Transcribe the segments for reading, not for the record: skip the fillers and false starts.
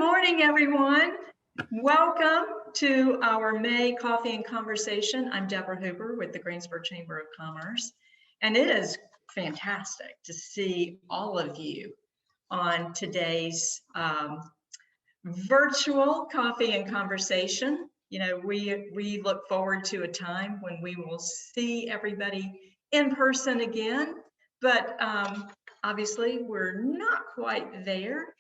morning, everyone. Welcome to our May Coffee and Conversation. I'm Deborah Hooper with the Greensboro Chamber of Commerce, and it is fantastic to see all of you on today's virtual coffee and conversation. You know, we look forward to a time when we will see everybody in person again, but obviously we're not quite there.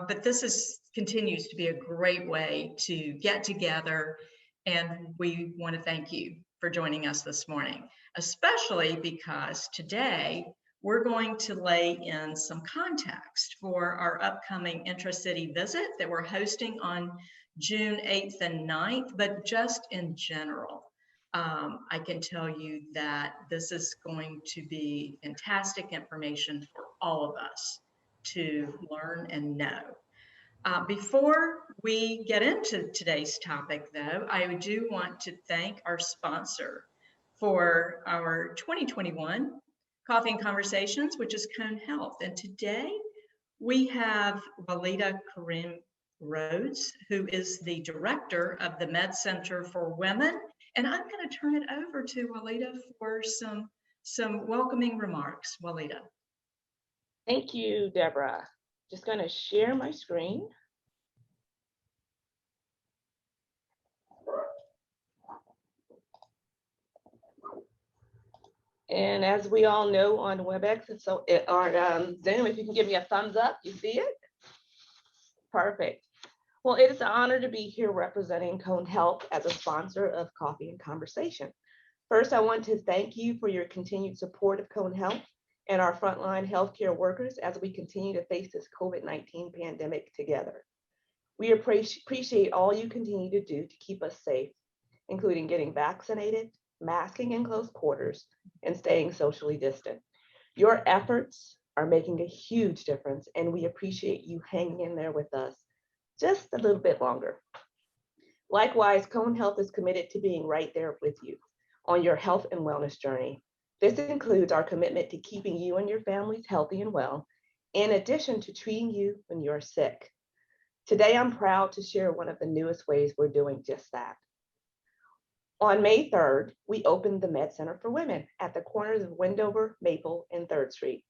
But this continues to be a great way to get together, and we want to thank you for joining us this morning, especially because today we're going to lay in some context for our upcoming Intracity Visit that we're hosting on June 8th and 9th, but just in general. I can tell you that this is going to be fantastic information for all of us to learn and know. Before we get into today's topic, though, I do want to thank our sponsor for our 2021 Coffee and Conversations, which is Cone Health. And today we have Walida Karim Rhodes, who is the director of the Med Center for Women. And I'm going to turn it over to Walida for some welcoming remarks. Walida. Thank you, Deborah. Just going to share my screen. And as we all know on WebEx, or Zoom, if you can give me a thumbs up, you see it? Perfect. Well, it is an honor to be here representing Cone Health as a sponsor of Coffee and Conversation. First, I want to thank you for your continued support of Cone Health and our frontline healthcare workers as we continue to face this COVID-19 pandemic together. We appreciate all you continue to do to keep us safe, including getting vaccinated, masking in close quarters, and staying socially distant. Your efforts are making a huge difference, and we appreciate you hanging in there with us just a little bit longer. Likewise, Cone Health is committed to being right there with you on your health and wellness journey. This includes our commitment to keeping you and your families healthy and well, in addition to treating you when you're sick. Today, I'm proud to share one of the newest ways we're doing just that. On May 3rd, we opened the Med Center for Women at the corners of Wendover, Maple, and 3rd Street.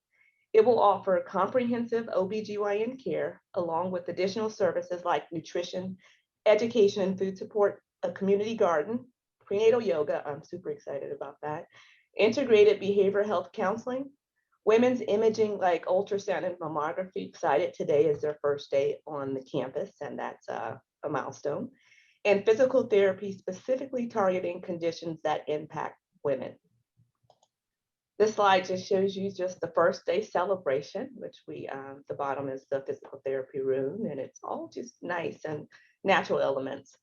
It will offer comprehensive OBGYN care, along with additional services like nutrition, education and food support, a community garden, prenatal yoga, I'm super excited about that, integrated behavioral health counseling, women's imaging like ultrasound and mammography. Excited, today is their first day on the campus, and that's a milestone, and physical therapy specifically targeting conditions that impact women. This slide just shows you just the first day celebration, which the bottom is the physical therapy room, and it's all just nice and natural elements.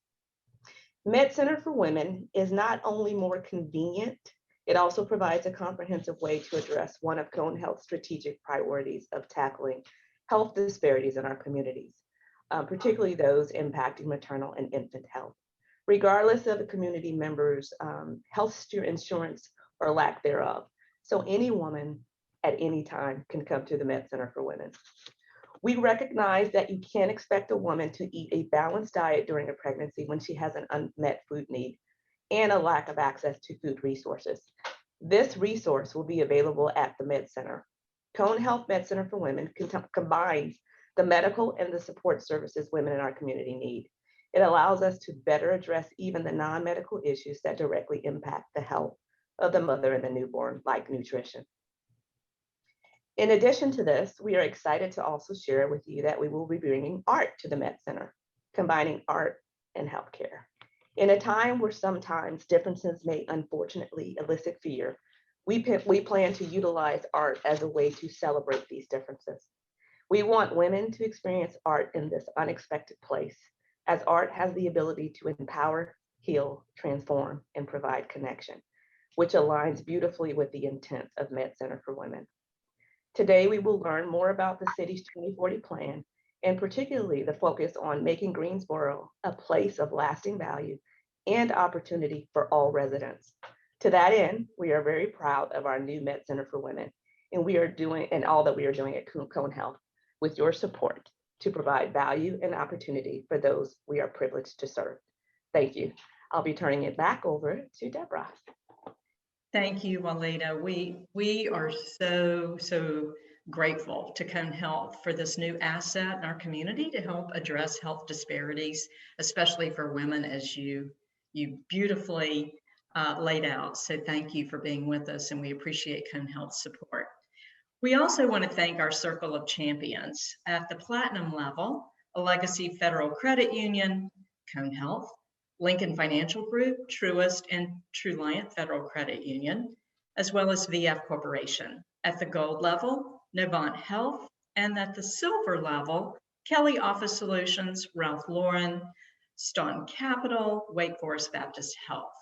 Med Center for Women is not only more convenient, it also provides a comprehensive way to address one of Cone Health's strategic priorities of tackling health disparities in our communities, particularly those impacting maternal and infant health, regardless of the community members' health insurance or lack thereof. So any woman at any time can come to the Med Center for Women. We recognize that you can't expect a woman to eat a balanced diet during a pregnancy when she has an unmet food need and a lack of access to food resources. This resource will be available at the Med Center. Cone Health Med Center for Women combines the medical and the support services women in our community need. It allows us to better address even the non-medical issues that directly impact the health of the mother and the newborn, like nutrition. In addition to this, we are excited to also share with you that we will be bringing art to the Med Center, combining art and healthcare. In a time where sometimes differences may unfortunately elicit fear, we plan to utilize art as a way to celebrate these differences. We want women to experience art in this unexpected place, as art has the ability to empower, heal, transform, and provide connection, which aligns beautifully with the intent of Med Center for Women. Today, we will learn more about the city's 2040 plan, and particularly the focus on making Greensboro a place of lasting value and opportunity for all residents. To that end, we are very proud of our new Med Center for Women, and all that we are doing at Cone Health with your support. to provide value and opportunity for those we are privileged to serve. Thank you. I'll be turning it back over to Deborah. Thank you, Walida. We are so grateful to Cone Health for this new asset in our community to help address health disparities, especially for women, as you beautifully laid out. So thank you for being with us, and we appreciate Cone Health's support. We also want to thank our Circle of Champions at the Platinum level, a Legacy Federal Credit Union, Cone Health, Lincoln Financial Group, Truist, and Truliant Federal Credit Union, as well as VF Corporation. At the Gold level, Novant Health, and at the Silver level, Kelly Office Solutions, Ralph Lauren, Staunton Capital, Wake Forest Baptist Health.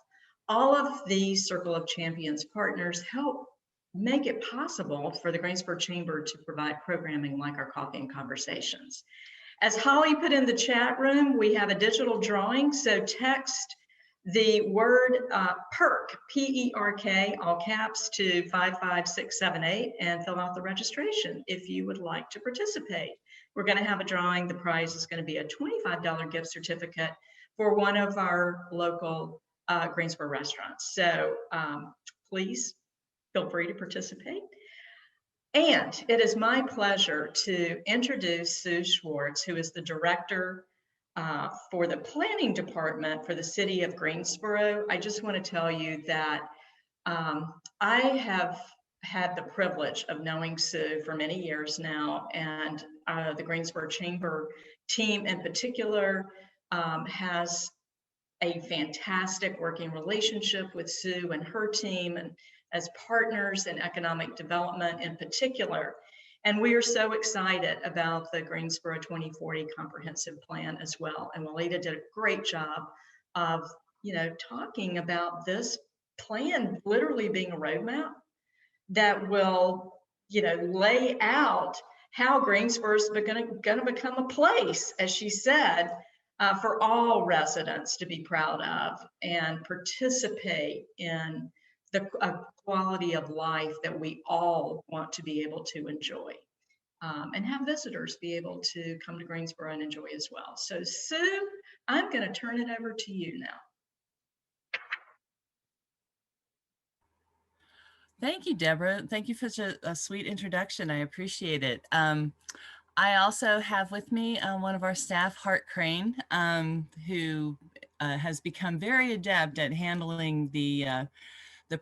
All of these Circle of Champions partners help make it possible for the Greensboro Chamber to provide programming like our Coffee and Conversations. As Holly put in the chat room, we have a digital drawing, so text the word PERK, P-E-R-K, all caps, to 55678 and fill out the registration if you would like to participate. We're going to have a drawing. The prize is going to be a $25 gift certificate for one of our local Greensboro restaurants. So please feel free to participate. And it is my pleasure to introduce Sue Schwartz, who is the director for the planning department for the City of Greensboro. I just want to tell you that I have had the privilege of knowing Sue for many years now, and the Greensboro Chamber team in particular has a fantastic working relationship with Sue and her team, and as partners in economic development in particular. And we are so excited about the Greensboro 2040 comprehensive plan as well. And Walida did a great job of, talking about this plan literally being a roadmap that will, lay out how Greensboro is going to become a place, as she said, for all residents to be proud of and participate in the quality of life that we all want to be able to enjoy, and have visitors be able to come to Greensboro and enjoy as well. So Sue, I'm going to turn it over to you now. Thank you, Deborah. Thank you for such a sweet introduction. I appreciate it. I also have with me one of our staff, Hart Crane, who has become very adept at handling the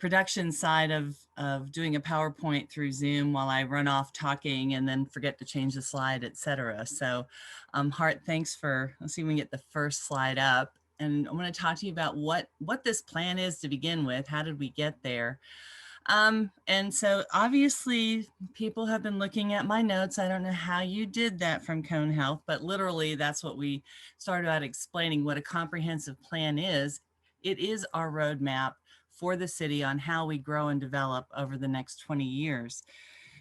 production side of doing a PowerPoint through Zoom while I run off talking and then forget to change the slide, etc. So Hart, thanks for, let's see if we can get the first slide up. And I'm going to talk to you about what this plan is to begin with. How did we get there? And so obviously people have been looking at my notes. I don't know how you did that from Cone Health, but literally that's what we started out explaining, what a comprehensive plan is. It is our roadmap for the city on how we grow and develop over the next 20 years.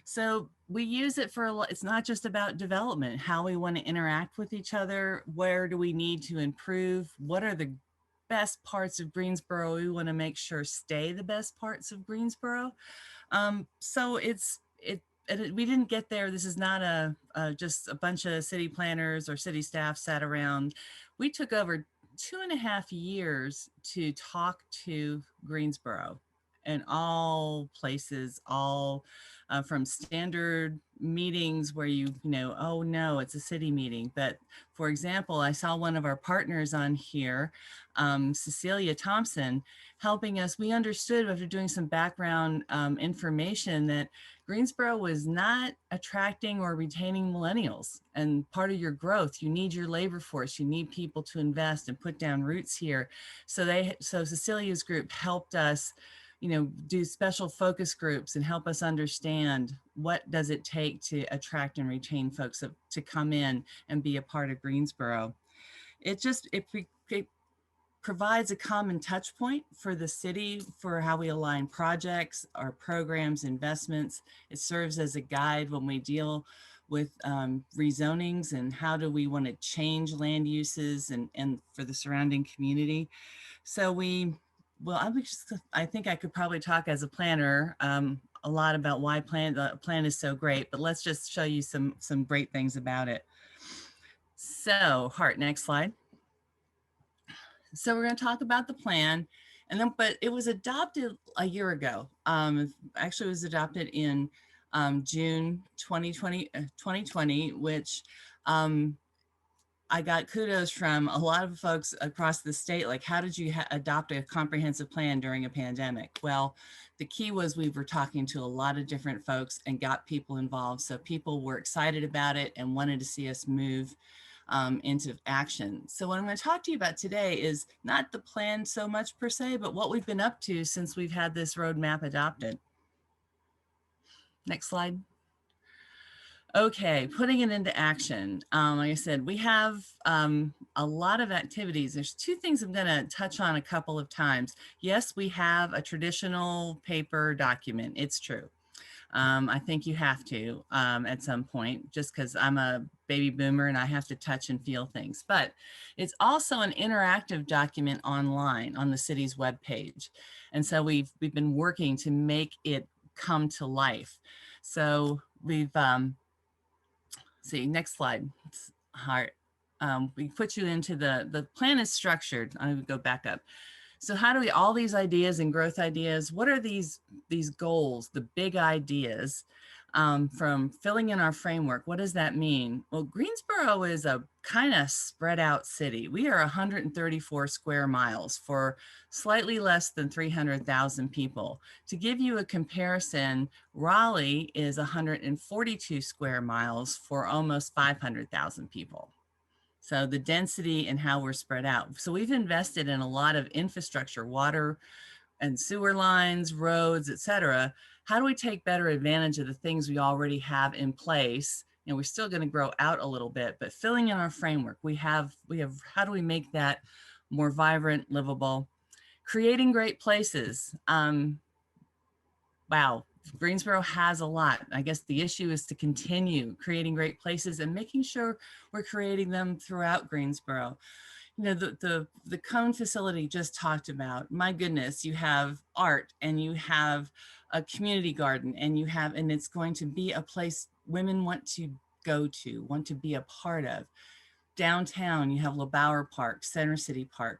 So we use it for, it's not just about development, how we want to interact with each other, where do we need to improve, what are the best parts of Greensboro we want to make sure stay the best parts of Greensboro. So we didn't get there. This is not just a bunch of city planners or city staff sat around. We took over 2.5 years to talk to Greensboro in all places, all from standard meetings where you know, oh no, it's a city meeting. But for example, I saw one of our partners on here, Cecilia Thompson, helping us. We understood after doing some background information that Greensboro was not attracting or retaining millennials, and part of your growth, you need your labor force, you need people to invest and put down roots here. So Cecilia's group helped us, do special focus groups and help us understand what does it take to attract and retain folks to come in and be a part of Greensboro. It provides a common touch point for the city for how we align projects, our programs, investments. It serves as a guide when we deal with rezonings and how do we want to change land uses and for the surrounding community. So I think I could probably talk as a planner a lot about why the plan is so great, but let's just show you some great things about it. So Hart, next slide. So we're going to talk about the plan, and then, but it was adopted a year ago. Actually, it was adopted in June 2020, which I got kudos from a lot of folks across the state. Like, how did you adopt a comprehensive plan during a pandemic? Well, the key was we were talking to a lot of different folks and got people involved. So people were excited about it and wanted to see us move into action. So what I'm going to talk to you about today is not the plan so much per se, but what we've been up to since we've had this roadmap adopted. Next slide. Okay, putting it into action. Like I said, we have a lot of activities. There's two things I'm going to touch on a couple of times. Yes, we have a traditional paper document. It's true. I think you have to at some point, just because I'm a baby boomer and I have to touch and feel things. But it's also an interactive document online on the city's webpage. And so we've been working to make it come to life. So we've, see, next slide. Heart. We put you into the plan is structured. I would go back up. So how do we, all these ideas and growth ideas, what are these goals, the big ideas from filling in our framework? What does that mean? Well, Greensboro is a kind of spread out city. We are 134 square miles for slightly less than 300,000 people. To give you a comparison, Raleigh is 142 square miles for almost 500,000 people. So the density and how we're spread out. So we've invested in a lot of infrastructure, water and sewer lines, roads, et cetera. How do we take better advantage of the things we already have in place? And we're still going to grow out a little bit, but filling in our framework, we have, how do we make that more vibrant, livable? Creating great places. Wow. Greensboro has a lot. I guess the issue is to continue creating great places and making sure we're creating them throughout Greensboro. You know, the cone facility just talked about, my goodness, you have art and you have a community garden and you have, and it's going to be a place women want to go to, want to be a part of. Downtown, you have LeBauer Park, Center City Park.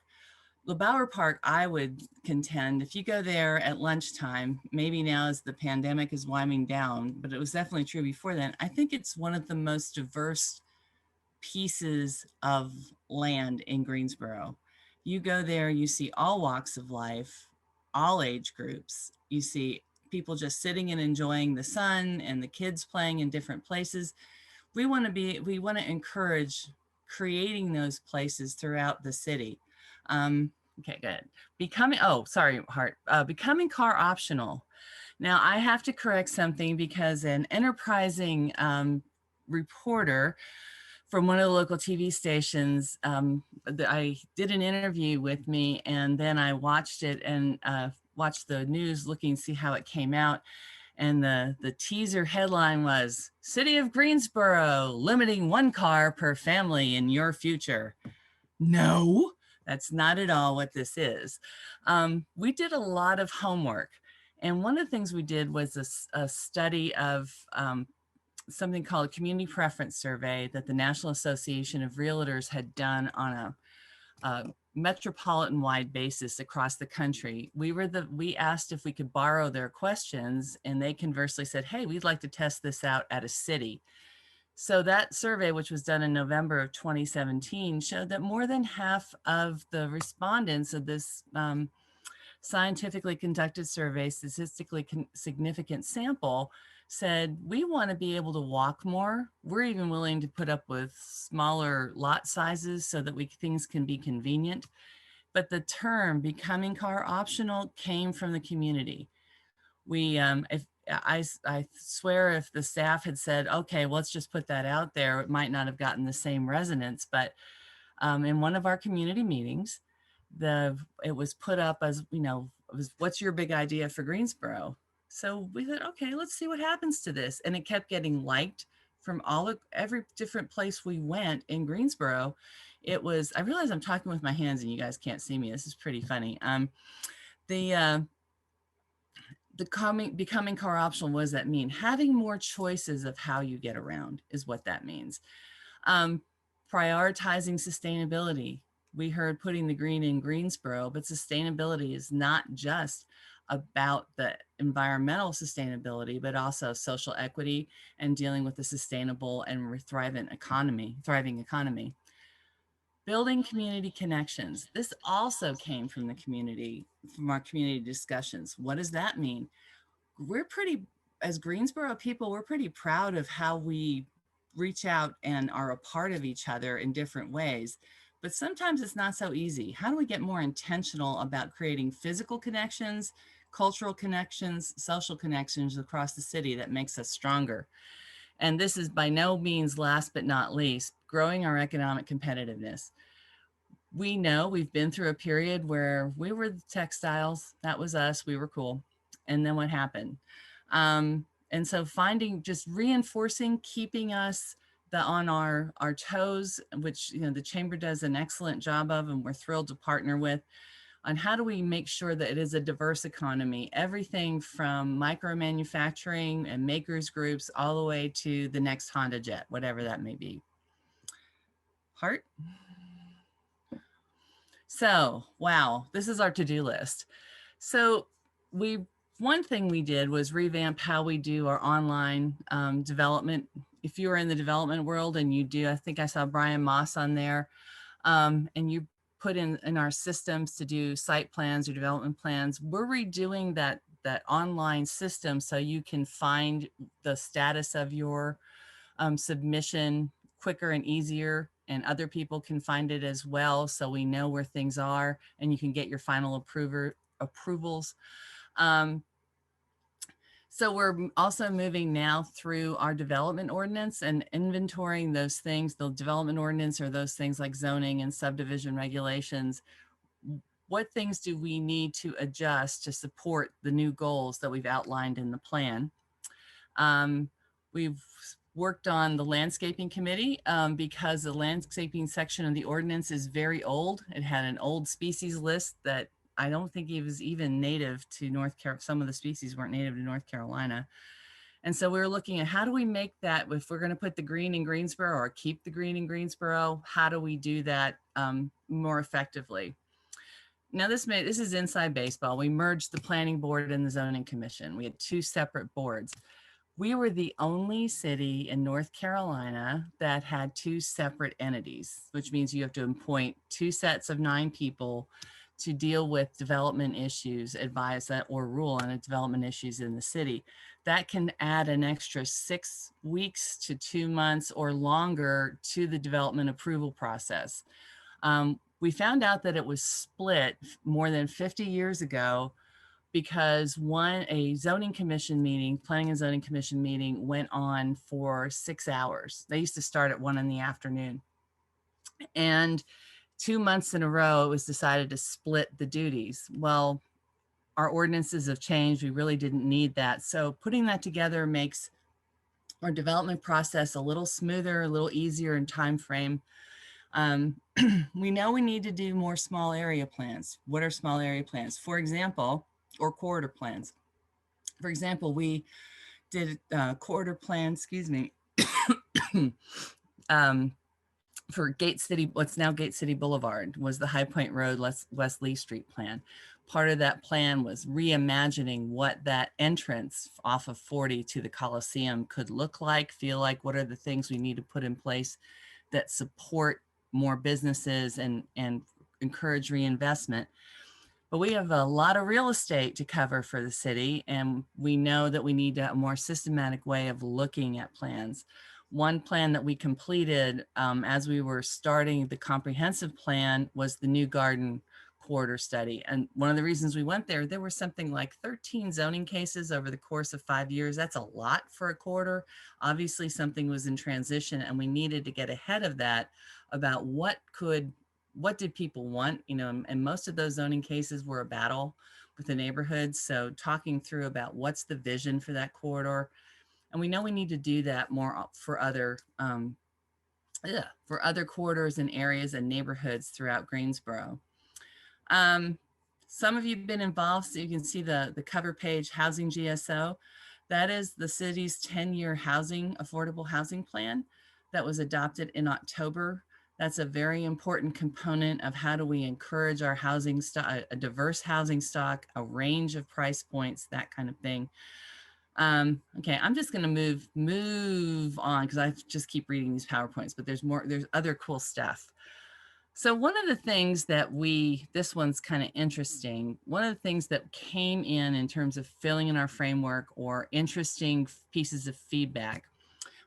LeBauer Park, I would contend, if you go there at lunchtime, maybe now as the pandemic is winding down, but it was definitely true before then, I think it's one of the most diverse pieces of land in Greensboro. You go there, you see all walks of life, all age groups. You see people just sitting and enjoying the sun and the kids playing in different places. We want to encourage creating those places throughout the city. Okay, good. Becoming car optional. Now I have to correct something because an enterprising reporter from one of the local TV stations, I did an interview with me and then I watched it and watched the news looking to see how it came out. And the teaser headline was, City of Greensboro, limiting 1 car per family in your future. No, that's not at all what this is. We did a lot of homework. And one of the things we did was a study of something called a community preference survey that the National Association of Realtors had done on a metropolitan-wide basis across the country. We asked if we could borrow their questions, and they conversely said, hey, we'd like to test this out at a city. So that survey, which was done in November of 2017, showed that more than half of the respondents of this scientifically conducted survey, statistically significant sample, said, we want to be able to walk more. We're even willing to put up with smaller lot sizes so that things can be convenient. But the term becoming car optional came from the community. I swear if the staff had said, okay, well, let's just put that out there, it might not have gotten the same resonance. But in one of our community meetings, it was put up as, what's your big idea for Greensboro? So we thought, okay, let's see what happens to this. And it kept getting liked from every different place we went in Greensboro. I realize I'm talking with my hands and you guys can't see me. This is pretty funny. Becoming car optional, what does that mean? Having more choices of how you get around is what that means. Prioritizing sustainability. We heard putting the green in Greensboro, but sustainability is not just about the environmental sustainability, but also social equity and dealing with a sustainable and thriving economy. Building community connections. This also came from the community, from our community discussions. What does that mean? We're pretty, as Greensboro people, we're pretty proud of how we reach out and are a part of each other in different ways. But sometimes it's not so easy. How do we get more intentional about creating physical connections, cultural connections, social connections across the city that makes us stronger? And this is by no means last but not least, growing our economic competitiveness. We know we've been through a period where we were the textiles, that was us, we were cool. And then what happened? And so finding, just reinforcing, keeping us on our toes, which the Chamber does an excellent job of, and we're thrilled to partner with, on how do we make sure that it is a diverse economy, everything from micro manufacturing and makers groups all the way to the next Honda jet, whatever that may be. Heart? So, wow, this is our to-do list. So one thing we did was revamp how we do our online development. If you are in the development world and you do, I think I saw Brian Moss on there, and you put in our systems to do site plans or development plans, we're redoing that online system so you can find the status of your submission quicker and easier, and other people can find it as well, so we know where things are and you can get your final approvals. So we're also moving now through our development ordinance and inventorying those things. The development ordinance are those things like zoning and subdivision regulations. What things do we need to adjust to support the new goals that we've outlined in the plan? We've worked on the landscaping committee because the landscaping section of the ordinance is very old. It had an old species list that I don't think it was even native to North Carolina. Some of the species weren't native to North Carolina. And so we were looking at how do we make that, if we're going to put the green in Greensboro or keep the green in Greensboro, how do we do that more effectively? Now this is inside baseball. We merged the planning board and the zoning commission. We had two separate boards. We were the only city in North Carolina that had two separate entities, which means you have to appoint two sets of 9 people to deal with development issues, advise that, or rule on development issues in the city. That can add an extra 6 weeks to 2 months or longer to the development approval process. We found out that it was split more than 50 years ago because a zoning commission meeting, planning and zoning commission meeting went on for 6 hours. They used to start at 1 in the afternoon. And 2 months in a row, it was decided to split the duties. Well, our ordinances have changed. We really didn't need that. So putting that together makes our development process a little smoother, a little easier in time frame. We know we need to do more small area plans. What are small area plans? For example, or corridor plans. For example, we did a corridor plan, for Gate City, what's now Gate City Boulevard, was the High Point Road West Lee Street plan. Part of that plan was reimagining what that entrance off of 40 to the Coliseum could look like, feel like. What are the things we need to put in place that support more businesses and encourage reinvestment. But we have a lot of real estate to cover for the city, and we know that we need a more systematic way of looking at plans. One plan that we completed as we were starting the comprehensive plan was the new garden corridor study. And one of the reasons we went there were something like 13 zoning cases over the course of 5 years. That's a lot for a corridor. Obviously something was in transition, and we needed to get ahead of that about what did people want, and most of those zoning cases were a battle with the neighborhoods. So talking through about what's the vision for that corridor. And we know we need to do that more for other corridors and areas and neighborhoods throughout Greensboro. Some of you have been involved, so you can see the cover page, Housing GSO. That is the city's 10-year affordable housing plan that was adopted in October. That's a very important component of how do we encourage our housing stock, a diverse housing stock, a range of price points, that kind of thing. Okay, I'm just going to move on because I just keep reading these PowerPoints, but there's other cool stuff. So one of the things that this one's kind of interesting. One of the things that came in terms of filling in our framework or interesting pieces of feedback,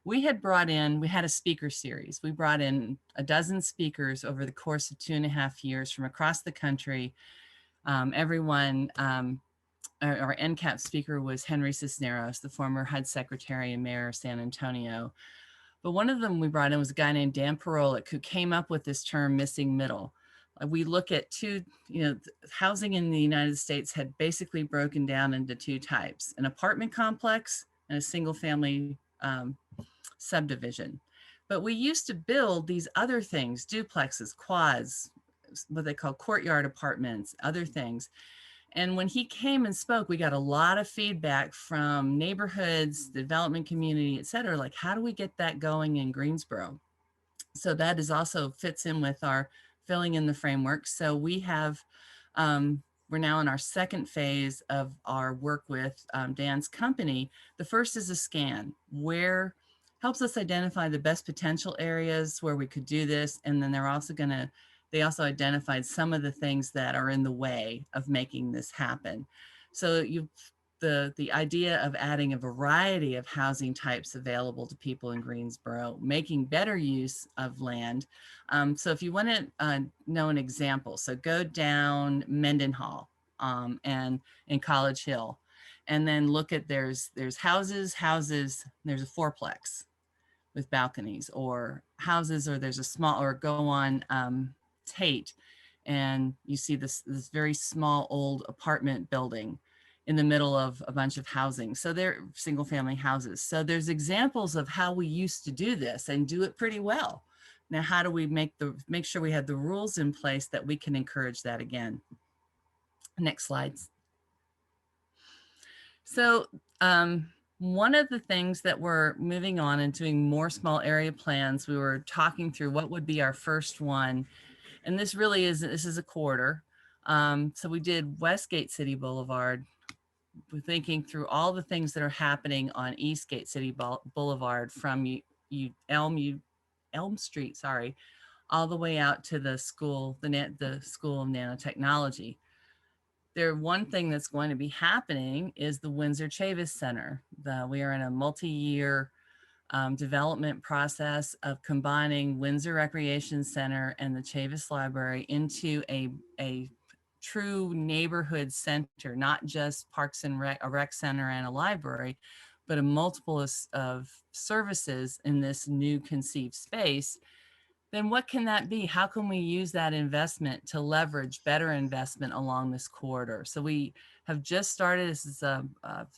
we had a speaker series. We brought in a dozen speakers over the course of 2.5 years from across the country. Everyone, our NCAP speaker was Henry Cisneros, the former HUD secretary and mayor of San Antonio. But one of them we brought in was a guy named Dan Parolic, who came up with this term missing middle. We look at housing in the United States had basically broken down into two types, an apartment complex and a single family subdivision. But we used to build these other things, duplexes, quads, what they call courtyard apartments, other things. And when he came and spoke, we got a lot of feedback from neighborhoods, the development community, et cetera, like how do we get that going in Greensboro? So that is also fits in with our filling in the framework. So we have, we're now in our second phase of our work with Dan's company. The first is a scan where helps us identify the best potential areas where we could do this. And then they also identified some of the things that are in the way of making this happen. So the idea of adding a variety of housing types available to people in Greensboro, making better use of land. So if you want to know an example, so go down Mendenhall and in College Hill, and then look at there's houses, there's a fourplex with balconies, or houses, or there's a small, or go on Tate, and you see this very small old apartment building in the middle of a bunch of housing. So they're single family houses. So there's examples of how we used to do this and do it pretty well. Now, how do we make sure we have the rules in place that we can encourage that again? Next slides. So one of the things that we're moving on and doing more small area plans, we were talking through what would be our first one. And this is a quarter. So we did Westgate City Boulevard. We're thinking through all the things that are happening on Eastgate City Boulevard from Elm Street, sorry, all the way out to the school, the School of Nanotechnology. One thing that's going to be happening is the Windsor Chavis Center. We are in a multi-year development process of combining Windsor Recreation Center and the Chavis Library into a true neighborhood center, not just parks and a rec center and a library, but a multiple of services in this new conceived space. Then what can that be? How can we use that investment to leverage better investment along this corridor? So we have just started, this is about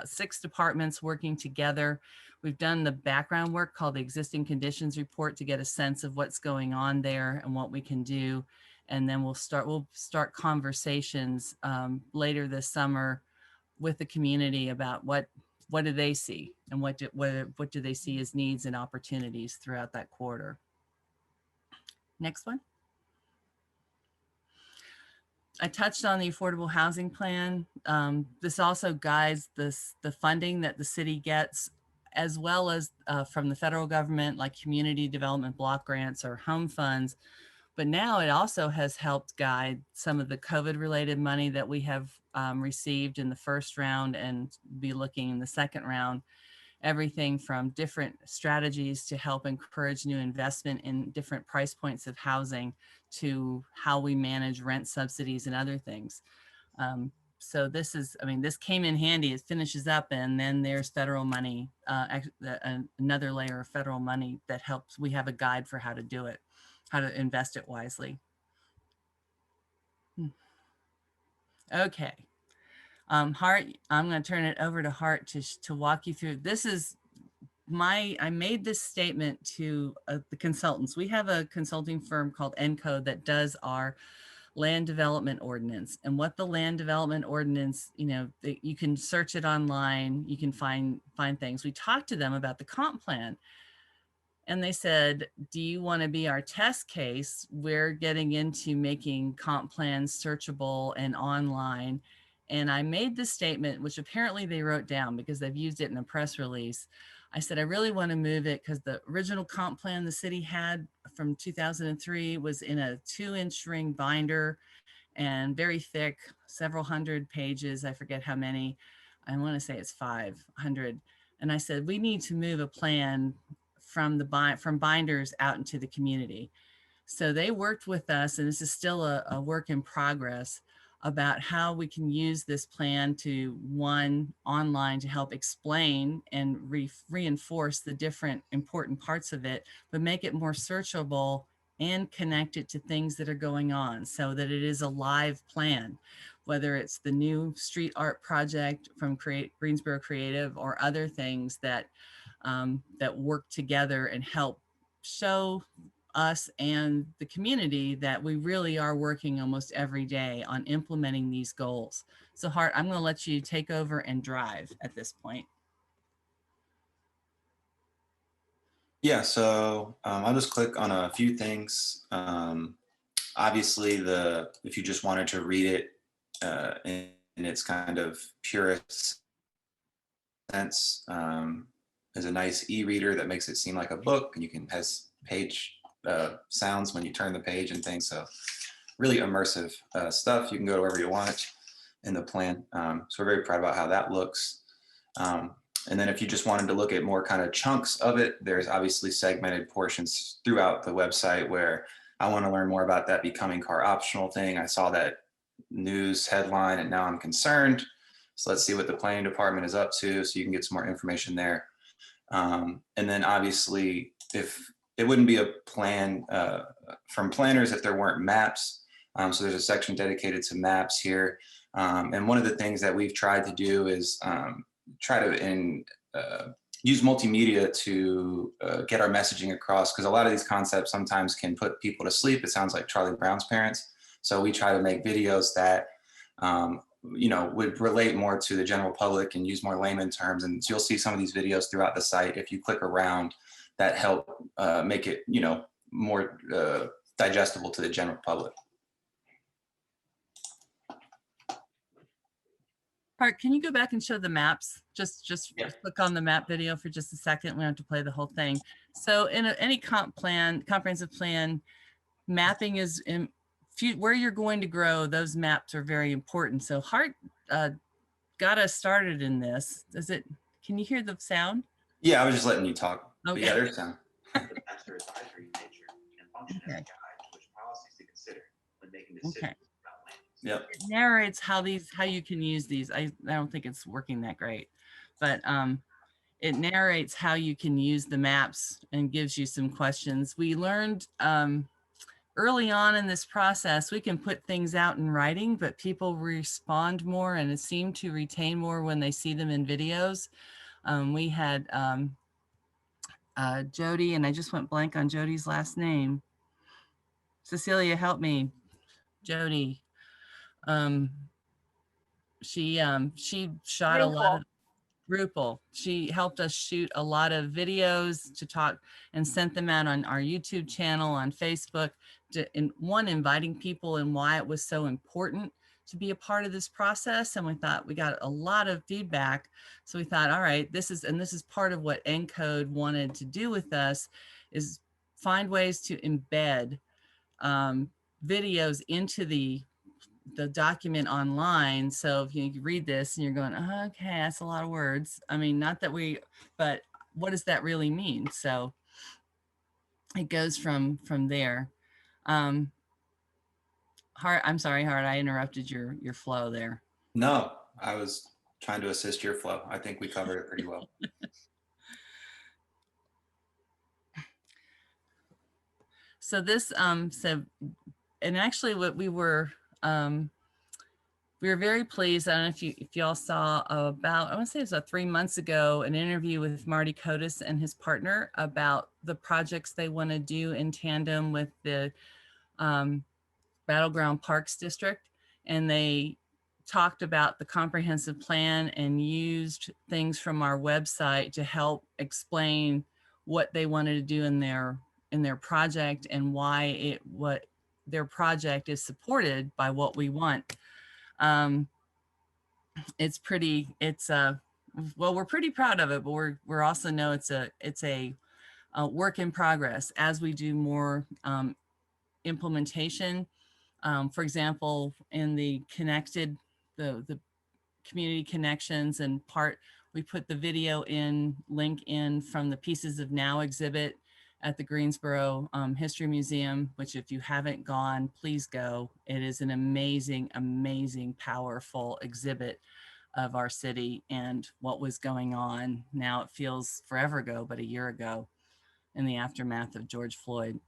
6 departments working together. We've done the background work called the Existing Conditions Report to get a sense of what's going on there and what we can do. And then we'll start conversations later this summer with the community about what do they see and what do they see as needs and opportunities throughout that corridor. Next one. I touched on the affordable housing plan. This also guides the funding that the city gets, as well as from the federal government, like community development block grants or home funds. But now it also has helped guide some of the COVID-related money that we have received in the first round and be looking in the second round. Everything from different strategies to help encourage new investment in different price points of housing to how we manage rent subsidies and other things. So this came in handy. It finishes up, and then there's federal money, another layer of federal money that helps. We have a guide for how to do it, how to invest it wisely. Okay. Hart, I'm going to turn it over to Hart to walk you through. I made this statement to the consultants. We have a consulting firm called ENCODE that does our land development ordinance. And what the land development ordinance, you can search it online, you can find things. We talked to them about the comp plan. And they said, do you want to be our test case? We're getting into making comp plans searchable and online. And I made this statement, which apparently they wrote down because they've used it in a press release. I said, I really want to move it because the original comp plan the city had from 2003 was in a 2-inch ring binder and very thick, several hundred pages. I forget how many. I want to say it's 500. And I said, we need to move a plan from binders out into the community. So they worked with us, and this is still a work in progress, about how we can use this plan to, one, online to help explain and reinforce the different important parts of it, but make it more searchable and connect it to things that are going on so that it is a live plan, whether it's the new street art project from Greensboro Creative or other things that, that work together and help show us and the community that we really are working almost every day on implementing these goals. So Hart, I'm going to let you take over and drive at this point. Yeah, so I'll just click on a few things. Obviously, if you just wanted to read it in its kind of purest sense, is a nice e-reader that makes it seem like a book, and you can has page sounds when you turn the page and things. So really immersive stuff. You can go wherever you want in the plan. So we're very proud about how that looks. And then if you just wanted to look at more kind of chunks of it, there's obviously segmented portions throughout the website where I want to learn more about that becoming car optional thing. I saw that news headline and now I'm concerned. So let's see what the planning department is up to, so you can get some more information there. And then obviously, if it wouldn't be a plan from planners if there weren't maps. So there's a section dedicated to maps here. And one of the things that we've tried to do is try to use multimedia to get our messaging across, because a lot of these concepts sometimes can put people to sleep. It sounds like Charlie Brown's parents. So we try to make videos that would relate more to the general public and use more layman terms. And so you'll see some of these videos throughout the site if you click around that help make it more digestible to the general public. Hart, can you go back and show the maps? Just Yeah. click on the map video for just a second. We don't have to play the whole thing. So in any comprehensive plan, mapping is in where you're going to grow. Those maps are very important. So Hart got us started in this. Can you hear the sound? Yeah, I was just letting you talk. Okay. But yeah, there's sound. The maps are advisory in nature and function as a guide to which policies to consider when making decisions about land use. Yep. It narrates how you can use these. I don't think it's working that great, but it narrates how you can use the maps and gives you some questions. We learned early on in this process, we can put things out in writing, but people respond more and seem to retain more when they see them in videos. We had Jody, and I just went blank on Jody's last name. Cecilia, help me. Jody. She shot a lot of Rupel. She helped us shoot a lot of videos to talk and sent them out on our YouTube channel, on Facebook, inviting people and why it was so important to be a part of this process. And we thought we got a lot of feedback. So we thought, all right, this is part of what ENCODE wanted to do with us, is find ways to embed videos into the document online. So if you read this and you're going, oh, okay, that's a lot of words. I mean, not that but what does that really mean? So it goes from there. Hart, I'm sorry, Hart, I interrupted your flow there. No, I was trying to assist your flow. I think we covered it pretty well. So this, and actually what we were very pleased. I don't know if y'all saw about, I want to say it was 3 months ago, an interview with Marty Kotis and his partner about the projects they want to do in tandem with the Battleground Parks District. And they talked about the comprehensive plan and used things from our website to help explain what they wanted to do in their project and why what their project is supported by what we want. It's well, we're pretty proud of it, but we're also know it's a work in progress as we do more implementation. For example, in the the community connections and part, we put the video link in from the Pieces of Now exhibit at the Greensboro History Museum, which if you haven't gone, please go. It is an amazing, amazing, powerful exhibit of our city and what was going on. Now it feels forever ago, but a year ago in the aftermath of George Floyd.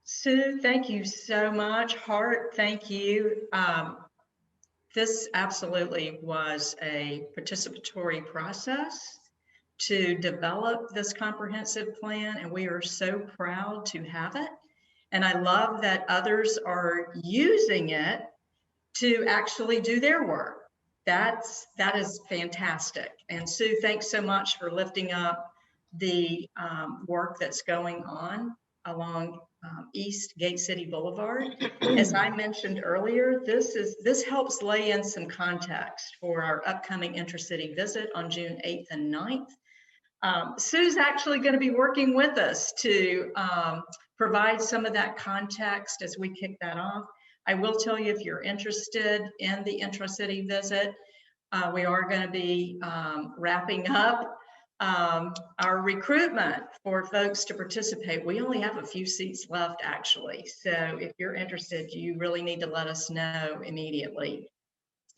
Sue, thank you so much. Hart, thank you. This absolutely was a participatory process to develop this comprehensive plan, and we are so proud to have it. And I love that others are using it to actually do their work. That is fantastic. And Sue, thanks so much for lifting up the work that's going on along East Gate City Boulevard. As I mentioned earlier, this helps lay in some context for our upcoming Intracity Visit on June 8th and 9th. Sue's actually going to be working with us to provide some of that context as we kick that off. I will tell you, if you're interested in the Intracity Visit, we are going to be wrapping up our recruitment for folks to participate. We only have a few seats left, actually. So if you're interested, you really need to let us know immediately.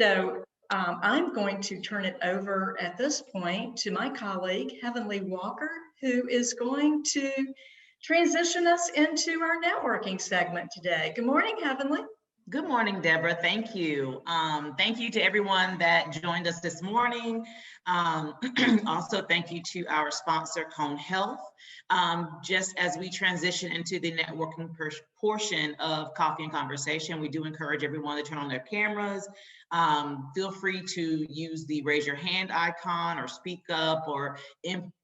So I'm going to turn it over at this point to my colleague, Heavenly Walker, who is going to transition us into our networking segment today. Good morning, Heavenly. Good morning, Deborah. Thank you. Thank you to everyone that joined us this morning. Also, thank you to our sponsor, Cone Health. Just as we transition into the networking portion of Coffee and Conversation, we do encourage everyone to turn on their cameras. Feel free to use the raise your hand icon or speak up or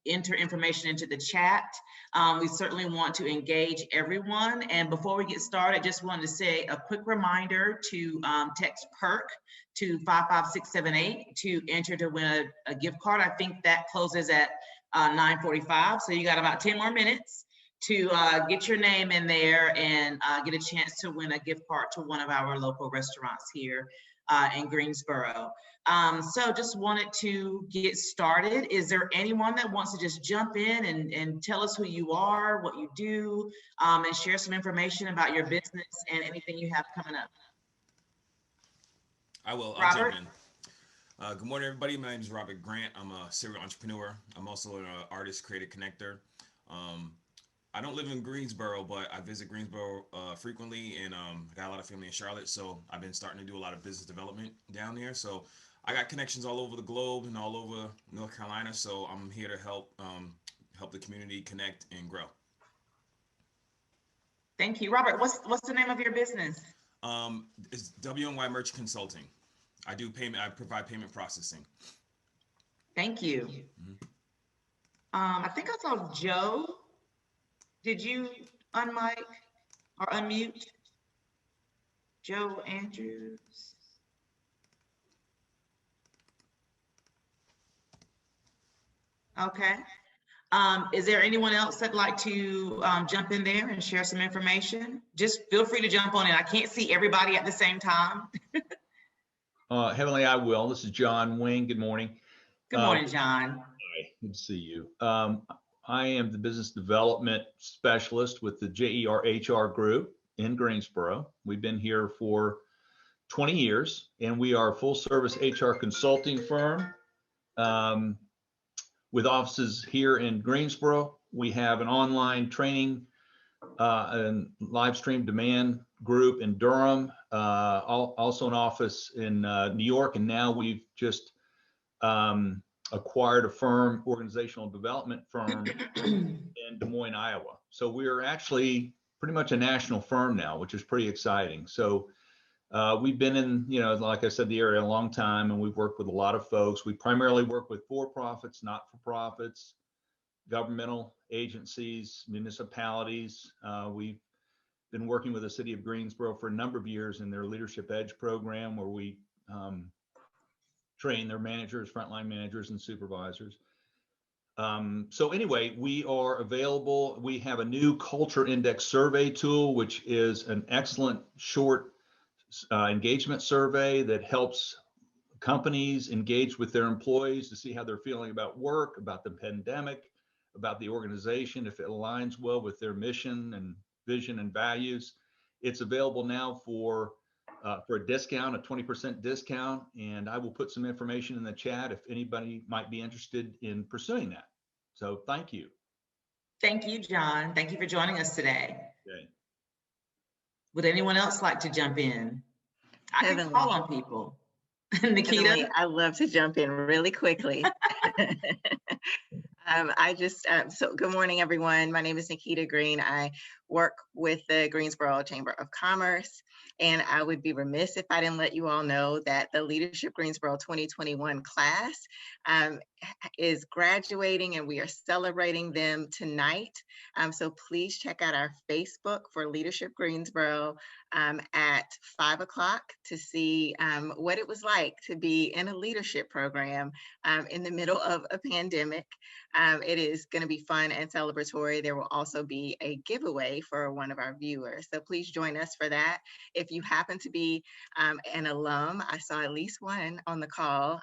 enter information into the chat. We certainly want to engage everyone. And before we get started, just wanted to say a quick reminder to text PERK to 55678 to enter to win a gift card. I think that closes at 9:45. So you got about 10 more minutes to get your name in there and get a chance to win a gift card to one of our local restaurants here in Greensboro. So just wanted to get started. Is there anyone that wants to just jump in and tell us who you are, what you do, and share some information about your business and anything you have coming up? I will. I'll Robert? jump in. Good morning, everybody. My name is Robert Grant. I'm a serial entrepreneur. I'm also an artist, creative connector. I don't live in Greensboro, but I visit Greensboro frequently, and got a lot of family in Charlotte. So I've been starting to do a lot of business development down there. So I got connections all over the globe and all over North Carolina. So I'm here to help the community connect and grow. Thank you, Robert. What's the name of your business? It's WNY Merch Consulting. I do payment. I provide payment processing. Thank you. Mm-hmm. I think I saw Joe. Did you unmic or unmute? Joe Andrews. Okay. Is there anyone else that'd like to jump in there and share some information? Just feel free to jump on in. I can't see everybody at the same time. Heavenly, I will. This is John Wing. Good morning. Good morning, John. Hi, good to see you. I am the business development specialist with the JER HR group in Greensboro. We've been here for 20 years, and we are a full service HR consulting firm with offices here in Greensboro. We have an online training and live stream demand group in Durham, also an office in New York, and now we've just acquired a firm, organizational development firm in Des Moines, Iowa. So we're actually pretty much a national firm now, which is pretty exciting. So we've been in, like I said, the area a long time, and we've worked with a lot of folks. We primarily work with for-profits, not-for-profits, governmental agencies, municipalities. We've been working with the City of Greensboro for a number of years in their Leadership Edge program, where we train their managers, frontline managers, and supervisors. So anyway, we are available. We have a new culture index survey tool, which is an excellent short engagement survey that helps companies engage with their employees to see how they're feeling about work, about the pandemic, about the organization, if it aligns well with their mission and vision and values. It's available now for a discount, a 20% discount, and I will put some information in the chat if anybody might be interested in pursuing that. So thank you. Thank you, John. Thank you for joining us today. Okay. Would anyone else like to jump in? I can Heavenly. call on people. Nikita? Heavenly, I love to jump in really quickly. So good morning, everyone. My name is Nikita Green. I work with the Greensboro Chamber of Commerce, and I would be remiss if I didn't let you all know that the Leadership Greensboro 2021 class is graduating, and we are celebrating them tonight. So please check out our Facebook for Leadership Greensboro at 5 o'clock to see what it was like to be in a leadership program in the middle of a pandemic. It is going to be fun and celebratory. There will also be a giveaway for one of our viewers. So please join us for that. If you happen to be an alum, I saw at least one on the call.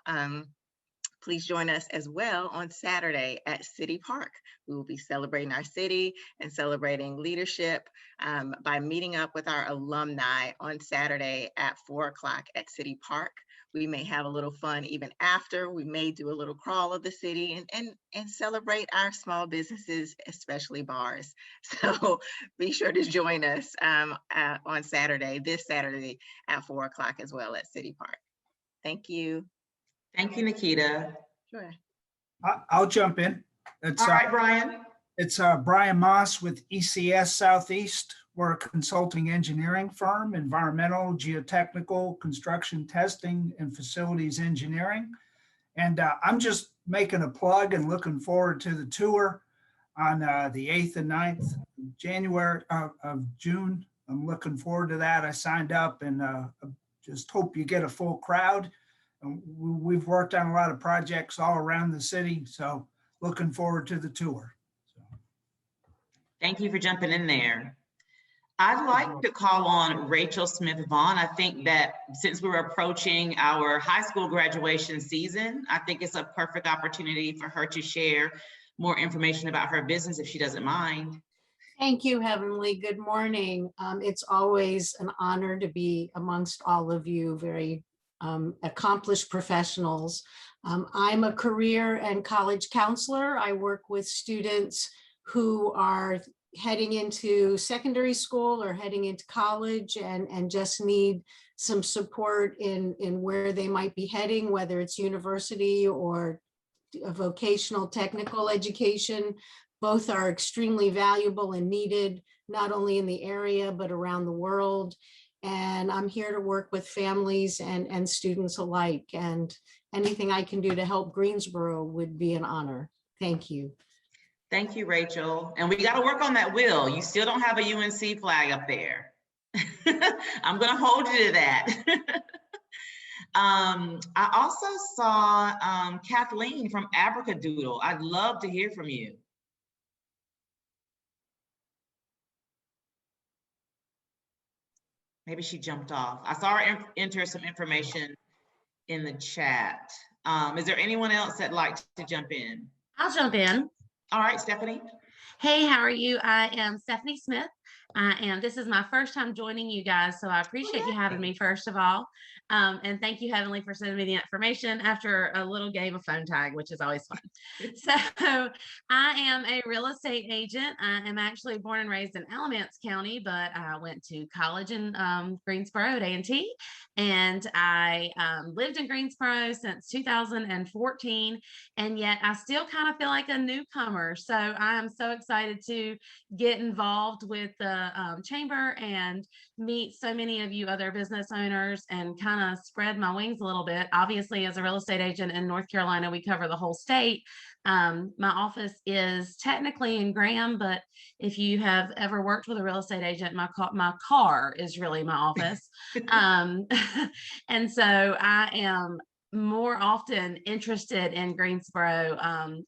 Please join us as well on Saturday at City Park. We will be celebrating our city and celebrating leadership by meeting up with our alumni on Saturday at 4 o'clock at City Park. We may have a little fun even after. We may do a little crawl of the city and celebrate our small businesses, especially bars. So be sure to join us on Saturday, this Saturday at 4 o'clock as well at City Park. Thank you. Thank you, Nikita. Sure. I'll jump in. It's, All right, Brian. It's Brian Moss with ECS Southeast. We're a consulting engineering firm, environmental, geotechnical, construction testing, and facilities engineering. And I'm just making a plug and looking forward to the tour on the 8th and 9th of June. I'm looking forward to that. I signed up and just hope you get a full crowd. We've worked on a lot of projects all around the city, so looking forward to the tour. Thank you for jumping in there. I'd like to call on Rachel Smith-Vaughn. I think that since we're approaching our high school graduation season, I think it's a perfect opportunity for her to share more information about her business if she doesn't mind. Thank you, Heavenly. Good morning. It's always an honor to be amongst all of you very accomplished professionals. I'm a career and college counselor. I work with students who are heading into secondary school or heading into college and just need some support in where they might be heading, whether it's university or a vocational technical education. Both are extremely valuable and needed, not only in the area, but around the world. And I'm here to work with families and students alike. And anything I can do to help Greensboro would be an honor. Thank you. Thank you, Rachel. And we got to work on that will. You still don't have a UNC flag up there. I'm going to hold you to that. I also saw Kathleen from Abracadoodle. I'd love to hear from you. Maybe she jumped off. I saw her enter some information in the chat. Is there anyone else that'd like to jump in? I'll jump in. All right, Stephanie. Hey, how are you? I am Stephanie Smith. This is my first time joining you guys, so I appreciate you having me, first of all. And thank you, Heavenly, for sending me the information after a little game of phone tag, which is always fun. So I am a real estate agent. I am actually born and raised in Alamance County, but I went to college in Greensboro at A&T, and I lived in Greensboro since 2014, and yet I still kind of feel like a newcomer. So I am so excited to get involved with the chamber and meet so many of you other business owners and kind of spread my wings a little bit. Obviously, as a real estate agent in North Carolina, we cover the whole state. My office is technically in Graham, but if you have ever worked with a real estate agent, my car is really my office. And so I am more often interested in Greensboro,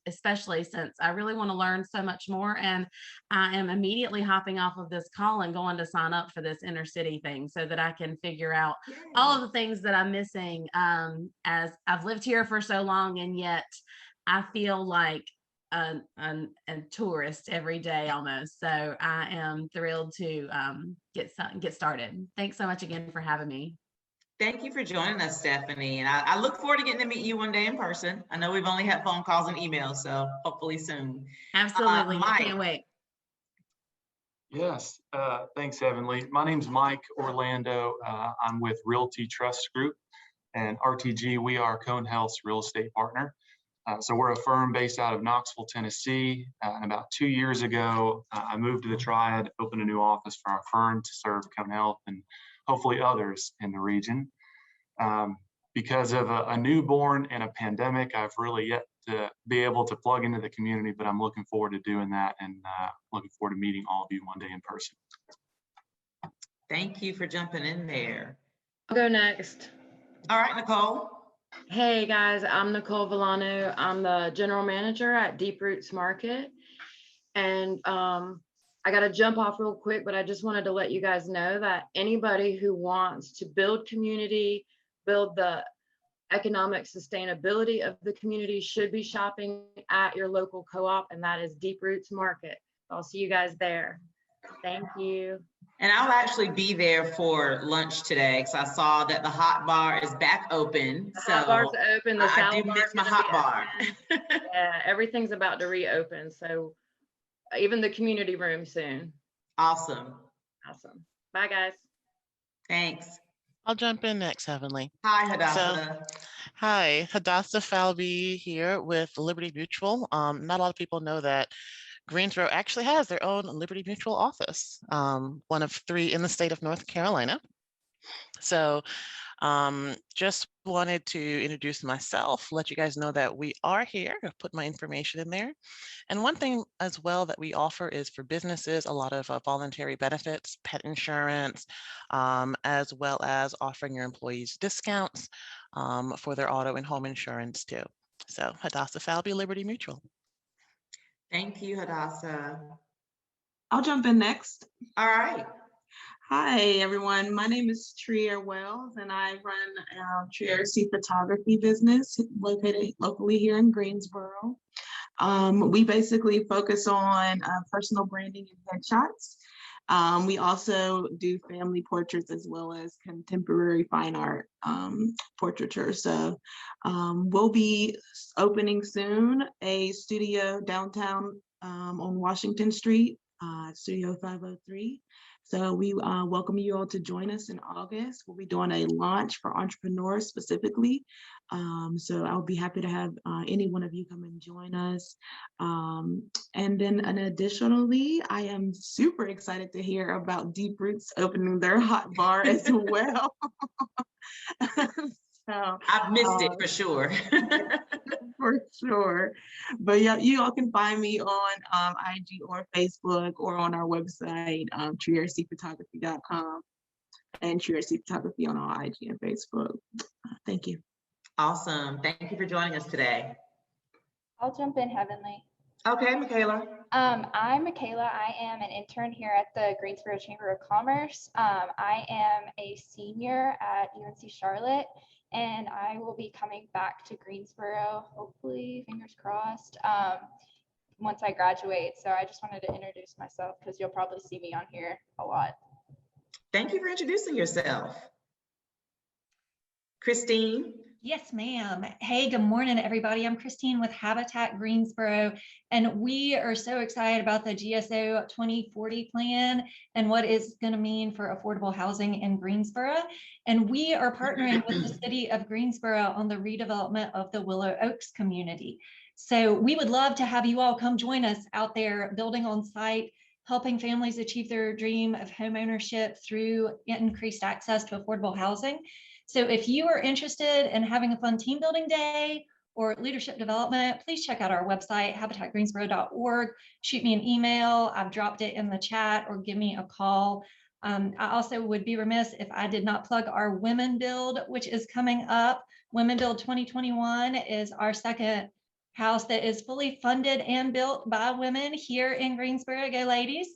especially since I really want to learn so much more. And I am immediately hopping off of this call and going to sign up for this inner city thing so that I can figure out all of the things that I'm missing, as I've lived here for so long, and yet I feel like a tourist every day almost. So I am thrilled to get started. Thanks so much again for having me. Thank you for joining us, Stephanie. And I look forward to getting to meet you one day in person. I know we've only had phone calls and emails, so hopefully soon. Absolutely. Mike. Can't wait. Yes, thanks, Heavenly. My name's Mike Orlando. I'm with Realty Trust Group, and RTG, we are Cone Health's real estate partner. So we're a firm based out of Knoxville, Tennessee. And about 2 years ago, I moved to the Triad, opened a new office for our firm to serve Cone Health and hopefully others in the region. Because of a newborn and a pandemic, I've really yet to be able to plug into the community, but I'm looking forward to doing that and looking forward to meeting all of you one day in person. Thank you for jumping in there. I'll go next. All right, Nicole. Hey guys, I'm Nicole Villano. I'm the general manager at Deep Roots Market. And I got to jump off real quick, but I just wanted to let you guys know that anybody who wants to build community, build the economic sustainability of the community should be shopping at your local co-op, and that is Deep Roots Market. I'll see you guys there. Thank you. And I'll actually be there for lunch today because I saw that the hot bar is back open. The hot bar's open. The salad do bar's miss my gonna hot be bar. Yeah, everything's about to reopen. So even the community room soon. Awesome. Awesome. Bye, guys. Thanks. I'll jump in next, Heavenly. Hi, Hadassah. Hi, Hadassah Falby here with Liberty Mutual. Not a lot of people know that Greensboro actually has their own Liberty Mutual office, one of 3 in the state of North Carolina. So just wanted to introduce myself, let you guys know that we are here. I've put my information in there. And one thing as well that we offer is for businesses, a lot of voluntary benefits, pet insurance, as well as offering your employees discounts for their auto and home insurance too. So Hadassah Falby, Liberty Mutual. Thank you, Hadassah. I'll jump in next. All right. Hi, everyone. My name is Trier Wells, and I run Triercy Photography business located locally here in Greensboro. We basically focus on personal branding and headshots. We also do family portraits as well as contemporary fine art portraiture. So we'll be opening soon a studio downtown on Washington Street, Studio 503. So we welcome you all to join us in August. We'll be doing a launch for entrepreneurs specifically. So I'll be happy to have any one of you come and join us. And then additionally, I am super excited to hear about Deep Roots opening their hot bar as well. So, I've missed it for sure. For sure. But yeah, you all can find me on IG or Facebook or on our website, triercyphotography.com, and Triercy Photography on all IG and Facebook. Thank you. Awesome. Thank you for joining us today. I'll jump in, Heavenly. Okay, Michaela. I'm Michaela. I am an intern here at the Greensboro Chamber of Commerce. I am a senior at UNC Charlotte, and I will be coming back to Greensboro, hopefully, fingers crossed, once I graduate. So I just wanted to introduce myself because you'll probably see me on here a lot. Thank you for introducing yourself. Christine. Yes, ma'am. Hey, good morning, everybody. I'm Christine with Habitat Greensboro, and we are so excited about the GSO 2040 plan and what it's going to mean for affordable housing in Greensboro. And we are partnering with the City of Greensboro on the redevelopment of the Willow Oaks community. So we would love to have you all come join us out there building on site, helping families achieve their dream of home ownership through increased access to affordable housing. So if you are interested in having a fun team building day or leadership development, please check out our website, habitatgreensboro.org. Shoot me an email. I've dropped it in the chat, or give me a call. I also would be remiss if I did not plug our Women Build, which is coming up. Women Build 2021 is our second house that is fully funded and built by women here in Greensboro. Go ladies.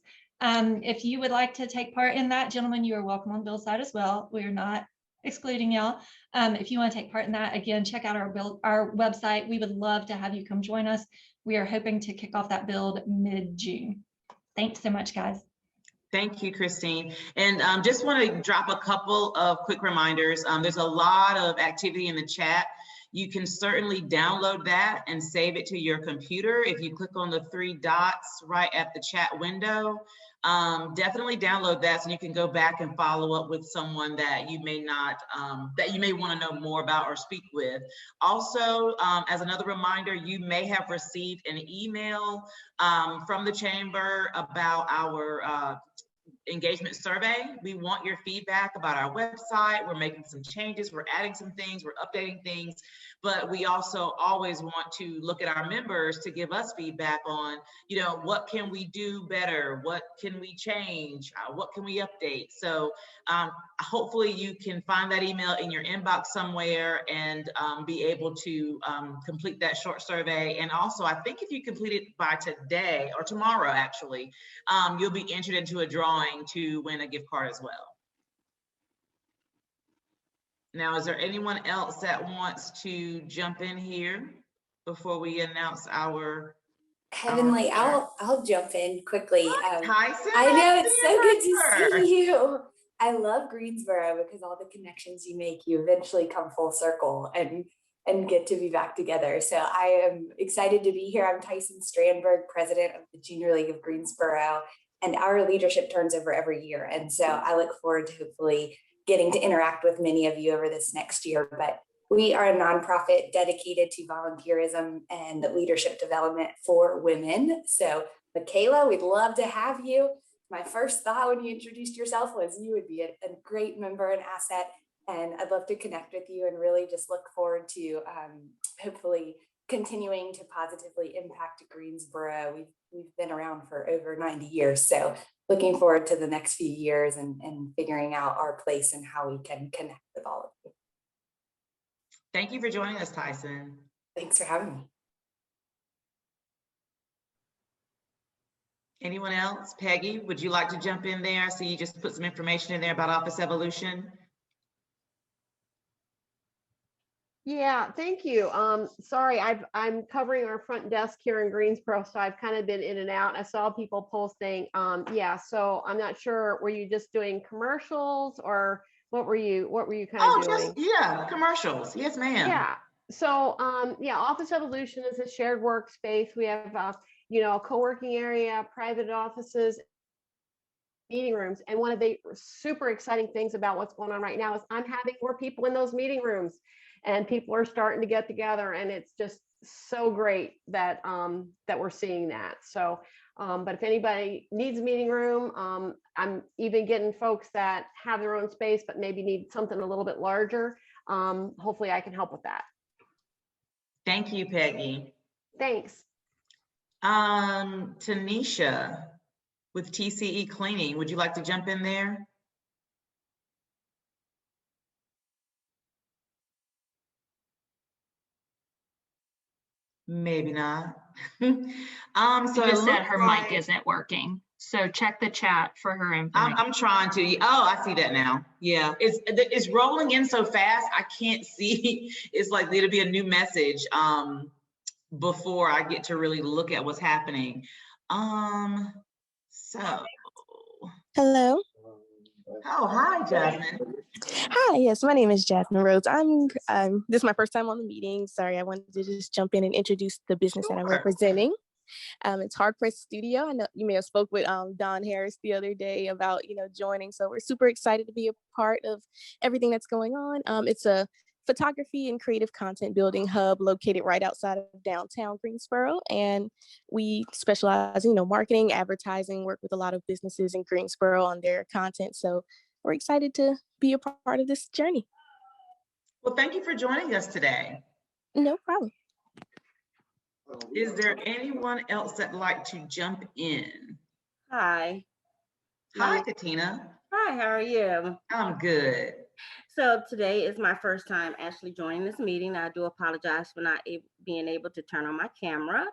If you would like to take part in that, gentlemen, you are welcome on Bill's side as well. We are not excluding y'all. If you want to take part in that, again, check out our website. We would love to have you come join us. We are hoping to kick off that build mid-June. Thanks so much, guys. Thank you, Christine. And just want to drop a couple of quick reminders. There's a lot of activity in the chat. You can certainly download that and save it to your computer. If you click on the 3 dots right at the chat window, definitely download that so you can go back and follow up with someone that you may not, that you may want to know more about or speak with. Also, as another reminder, you may have received an email from the chamber about our engagement survey. We want your feedback about our website. We're making some changes, we're adding some things, we're updating things, but we also always want to look at our members to give us feedback on, you know, what can we do better? What can we change? What can we update? So hopefully you can find that email in your inbox somewhere and be able to complete that short survey. And also, I think if you complete it by today or tomorrow, actually, you'll be entered into a drawing to win a gift card as well. Now, is there anyone else that wants to jump in here before we announce our Heavenly, I'll jump in quickly. Tyson, I know, it's so good to see you. I love Greensboro because all the connections you make, you eventually come full circle and get to be back together. So I am excited to be here. I'm Tyson Strandberg, president of the Junior League of Greensboro, and our leadership turns over every year. And so I look forward to hopefully getting to interact with many of you over this next year. But we are a nonprofit dedicated to volunteerism and leadership development for women. So Michaela, we'd love to have you. My first thought when you introduced yourself was you would be a great member and asset. And I'd love to connect with you and really just look forward to hopefully continuing to positively impact Greensboro. We've been around for over 90 years. So looking forward to the next few years and figuring out our place and how we can connect with all of you. Thank you for joining us, Tyson. Thanks for having me. Anyone else? Peggy, would you like to jump in there? So you just put some information in there about office evolution. Yeah, thank you. Sorry, I'm covering our front desk here in Greensboro, so I've kind of been in and out. I saw people posting. Yeah, so I'm not sure. Were you just doing commercials, or what were you kind of doing? Yeah, commercials. Yes, ma'am. Yeah. So yeah, Office Evolution is a shared workspace. We have you know, a co-working area, private offices, meeting rooms. And one of the super exciting things about what's going on right now is I'm having more people in those meeting rooms, and people are starting to get together, and it's just so great that that we're seeing that. So but if anybody needs a meeting room, I'm even getting folks that have their own space but maybe need something a little bit larger. Hopefully I can help with that. Thank you, Peggy. Thanks. Tanisha with TCE Cleaning, would you like to jump in there? Maybe not. She just said her like mic isn't working. So check the chat for her information. I'm trying to. Oh, I see that now. Yeah, it's rolling in so fast. I can't see. It's like there'll be a new message before I get to really look at what's happening. So. Hello. Oh, hi, Jasmine. Hi, yes, my name is Jasmine Rhodes. This is my first time on the meeting. Sorry, I wanted to just jump in and introduce the business that I'm representing. It's Hard Press Studio. I know you may have spoke with Don Harris the other day about, you know, joining. So we're super excited to be a part of everything that's going on. It's a photography and creative content building hub located right outside of downtown Greensboro. And we specialize in, marketing, advertising, work with a lot of businesses in Greensboro on their content. So we're excited to be a part of this journey. Well, thank you for joining us today. No problem. Is there anyone else that'd like to jump in? Hi. Hi, Katina. Hi, how are you? I'm good. So today is my first time actually joining this meeting. I do apologize for not being able to turn on my camera,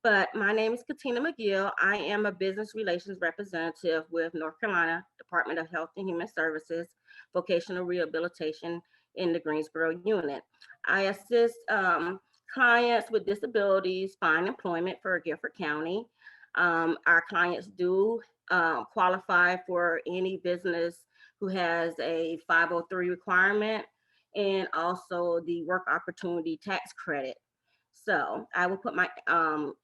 but my name is Katina McGill. I am a business relations representative with North Carolina Department of Health and Human Services, vocational rehabilitation in the Greensboro unit. I assist clients with disabilities find employment for Guilford County. Our clients do qualify for any business who has a 503 requirement and also the work opportunity tax credit. So I will put my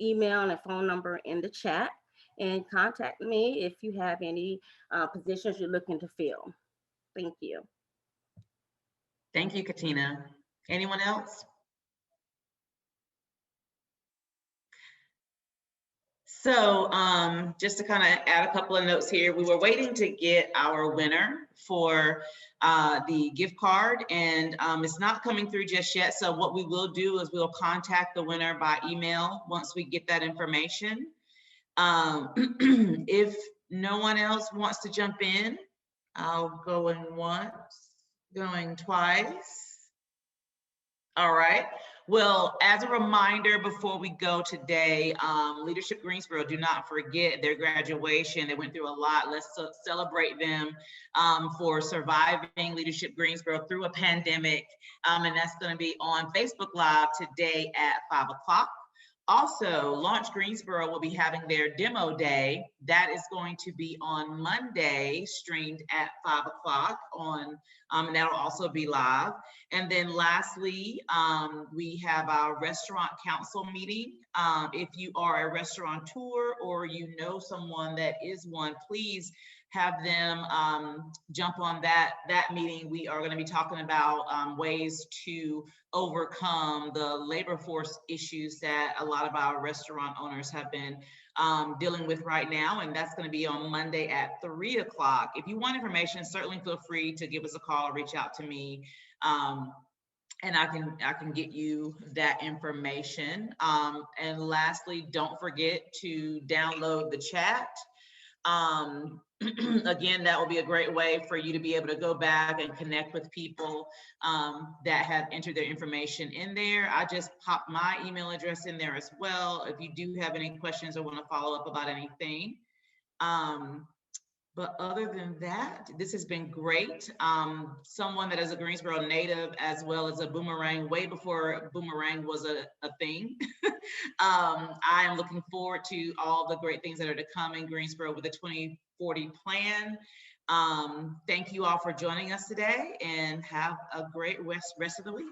email and a phone number in the chat and contact me if you have any positions you're looking to fill. Thank you. Thank you, Katina. Anyone else? So just to kind of add a couple of notes here, we were waiting to get our winner for the gift card, and it's not coming through just yet. So what we will do is we'll contact the winner by email once we get that information. If no one else wants to jump in, I'll go in once, going twice. All right. Well, as a reminder, before we go today, Leadership Greensboro, do not forget their graduation. They went through a lot. Let's celebrate them for surviving Leadership Greensboro through a pandemic. And that's going to be on Facebook Live today at 5 o'clock. Also, Launch Greensboro will be having their demo day. That is going to be on Monday, streamed at 5 o'clock on, and that'll also be live. And then lastly, we have our restaurant council meeting. If you are a restaurateur or you know someone that is one, please have them jump on that meeting. We are going to be talking about ways to overcome the labor force issues that a lot of our restaurant owners have been dealing with right now. And that's going to be on Monday at 3 o'clock. If you want information, certainly feel free to give us a call or reach out to me. And I can get you that information. And lastly, don't forget to download the chat. Again, that will be a great way for you to be able to go back and connect with people that have entered their information in there. I just popped my email address in there as well if you do have any questions or want to follow up about anything. But other than that, this has been great. Someone that is a Greensboro native as well as a Boomerang, way before Boomerang was a thing. I am looking forward to all the great things that are to come in Greensboro with the 2040 plan. Thank you all for joining us today and have a great rest of the week.